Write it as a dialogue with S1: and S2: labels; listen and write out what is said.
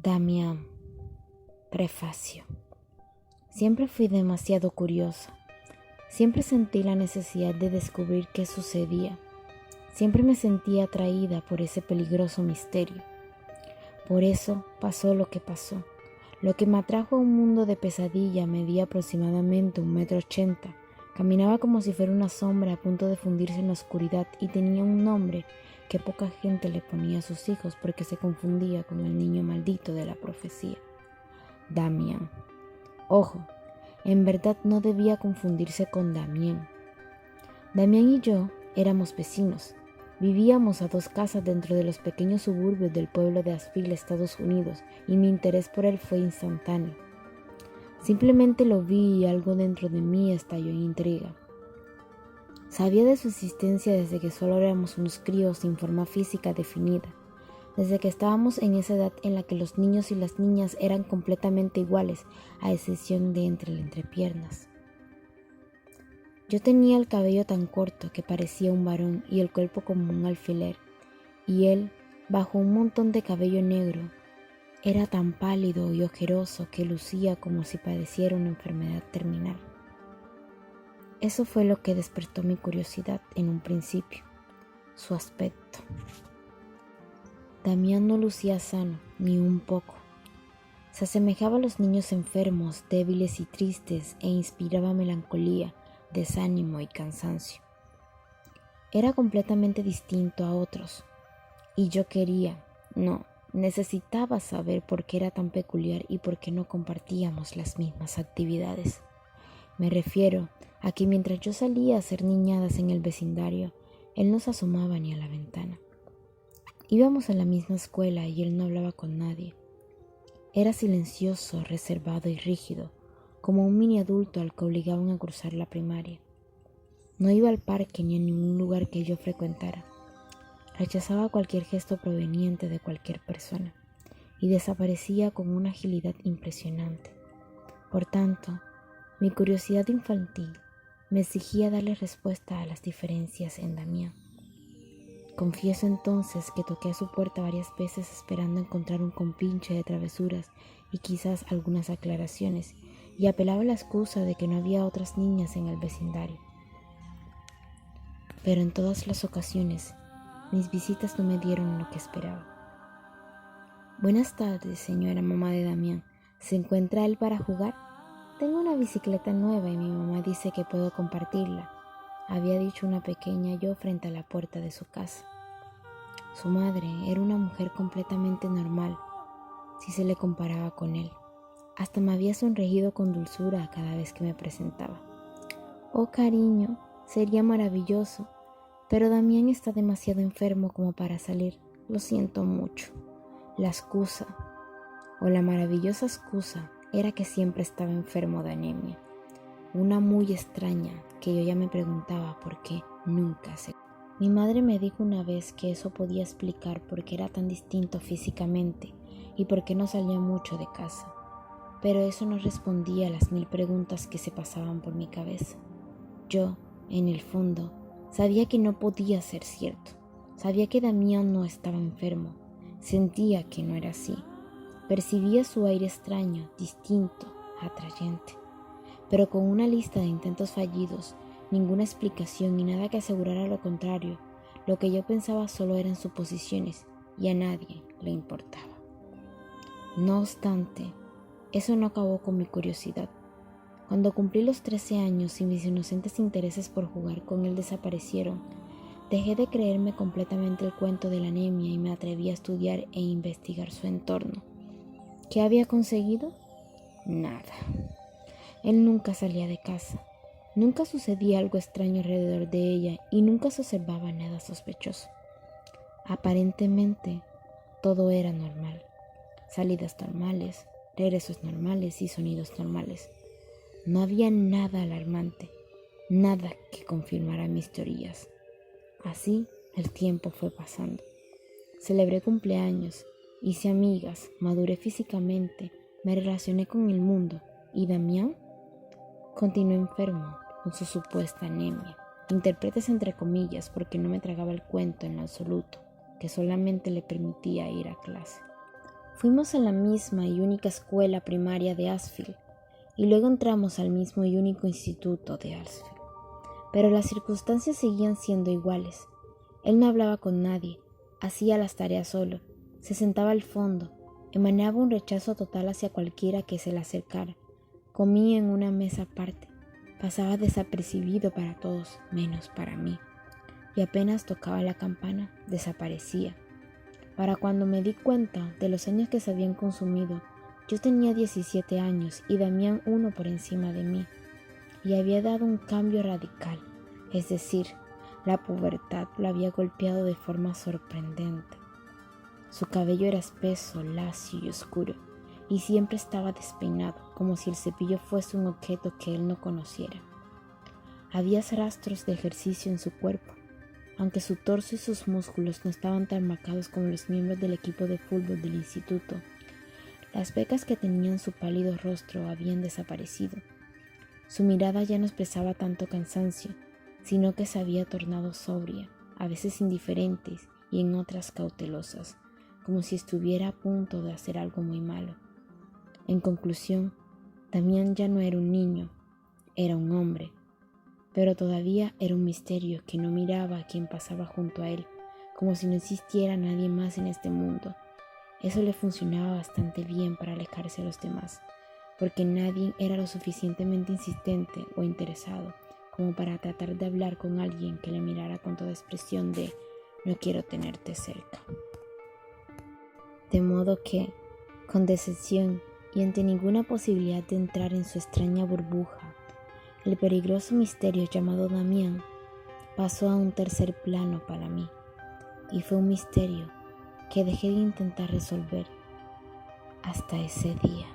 S1: Damián. Prefacio. Siempre fui demasiado curiosa. Siempre sentí la necesidad de descubrir qué sucedía. Siempre me sentía atraída por ese peligroso misterio. Por eso pasó lo que pasó. Lo que me atrajo a un mundo de pesadilla medía aproximadamente 1,80 m. Caminaba como si fuera una sombra a punto de fundirse en la oscuridad y tenía un nombre que poca gente le ponía a sus hijos porque se confundía con el niño maldito de la profecía. Damián. Ojo, en verdad no debía confundirse con Damián. Damián y yo éramos vecinos. Vivíamos a 2 casas dentro de los pequeños suburbios del pueblo de Asheville, Estados Unidos, y mi interés por él fue instantáneo. Simplemente lo vi y algo dentro de mí estalló en intriga. Sabía de su existencia desde que solo éramos unos críos sin forma física definida, desde que estábamos en esa edad en la que los niños y las niñas eran completamente iguales, a excepción de entre las entrepiernas. Yo tenía el cabello tan corto que parecía un varón y el cuerpo como un alfiler, y él, bajo un montón de cabello negro, era tan pálido y ojeroso que lucía como si padeciera una enfermedad terminal. Eso fue lo que despertó mi curiosidad en un principio, su aspecto. Damián no lucía sano, ni un poco. Se asemejaba a los niños enfermos, débiles y tristes, e inspiraba melancolía, desánimo y cansancio. Era completamente distinto a otros, y yo necesitaba saber por qué era tan peculiar y por qué no compartíamos las mismas actividades. Me refiero a que mientras yo salía a hacer niñadas en el vecindario, él no se asomaba ni a la ventana. Íbamos a la misma escuela y él no hablaba con nadie. Era silencioso, reservado y rígido, como un mini adulto al que obligaban a cursar la primaria. No iba al parque ni a ningún lugar que yo frecuentara. Rechazaba cualquier gesto proveniente de cualquier persona y desaparecía con una agilidad impresionante. Por tanto, mi curiosidad infantil me exigía darle respuesta a las diferencias en Damián. Confieso entonces que toqué a su puerta varias veces esperando encontrar un compinche de travesuras y quizás algunas aclaraciones, y apelaba a la excusa de que no había otras niñas en el vecindario. Pero en todas las ocasiones, mis visitas no me dieron lo que esperaba. Buenas tardes, señora mamá de Damián. ¿Se encuentra él para jugar? Tengo una bicicleta nueva y mi mamá dice que puedo compartirla, había dicho una pequeña yo frente a la puerta de su casa. Su madre era una mujer completamente normal, si se le comparaba con él. Hasta me había sonreído con dulzura cada vez que me presentaba. Oh, cariño, sería maravilloso, pero Damián está demasiado enfermo como para salir. Lo siento mucho. La excusa, o la maravillosa excusa, era que siempre estaba enfermo de anemia. Una muy extraña que yo ya me preguntaba por qué nunca se... Mi madre me dijo una vez que eso podía explicar por qué era tan distinto físicamente y por qué no salía mucho de casa. Pero eso no respondía a las 1000 preguntas que se pasaban por mi cabeza. Yo, en el fondo, sabía que no podía ser cierto. Sabía que Damián no estaba enfermo. Sentía que no era así. Percibía su aire extraño, distinto, atrayente. Pero con una lista de intentos fallidos, ninguna explicación y nada que asegurara lo contrario, lo que yo pensaba solo eran suposiciones y a nadie le importaba. No obstante, eso no acabó con mi curiosidad. Cuando cumplí los 13 años y mis inocentes intereses por jugar con él desaparecieron, dejé de creerme completamente el cuento de la anemia y me atreví a estudiar e investigar su entorno. ¿Qué había conseguido? Nada. Él nunca salía de casa, nunca sucedía algo extraño alrededor de ella y nunca se observaba nada sospechoso. Aparentemente, todo era normal. Salidas normales, regresos normales y sonidos normales. No había nada alarmante, nada que confirmara mis teorías. Así el tiempo fue pasando. Celebré cumpleaños, hice amigas, maduré físicamente, me relacioné con el mundo y Damián continuó enfermo con su supuesta anemia. Interpretes entre comillas porque no me tragaba el cuento en lo absoluto, que solamente le permitía ir a clase. Fuimos a la misma y única escuela primaria de Ashfield y luego entramos al mismo y único instituto de Ashfield. Pero las circunstancias seguían siendo iguales. Él no hablaba con nadie, hacía las tareas solo, se sentaba al fondo, emanaba un rechazo total hacia cualquiera que se le acercara, comía en una mesa aparte, pasaba desapercibido para todos, menos para mí, y apenas tocaba la campana, desaparecía. Para cuando me di cuenta de los años que se habían consumido, yo tenía 17 años y Damián uno por encima de mí, y había dado un cambio radical, es decir, la pubertad lo había golpeado de forma sorprendente. Su cabello era espeso, lacio y oscuro, y siempre estaba despeinado, como si el cepillo fuese un objeto que él no conociera. Había rastros de ejercicio en su cuerpo, aunque su torso y sus músculos no estaban tan marcados como los miembros del equipo de fútbol del instituto. Las pecas que tenían su pálido rostro habían desaparecido. Su mirada ya no expresaba tanto cansancio, sino que se había tornado sobria, a veces indiferente y en otras cautelosas, como si estuviera a punto de hacer algo muy malo. En conclusión, Damián ya no era un niño, era un hombre, pero todavía era un misterio que no miraba a quien pasaba junto a él, como si no existiera nadie más en este mundo. Eso le funcionaba bastante bien para alejarse de los demás, porque nadie era lo suficientemente insistente o interesado como para tratar de hablar con alguien que le mirara con toda expresión de «no quiero tenerte cerca». De modo que, con decepción y ante ninguna posibilidad de entrar en su extraña burbuja, el peligroso misterio llamado Damián pasó a un tercer plano para mí, y fue un misterio que dejé de intentar resolver hasta ese día.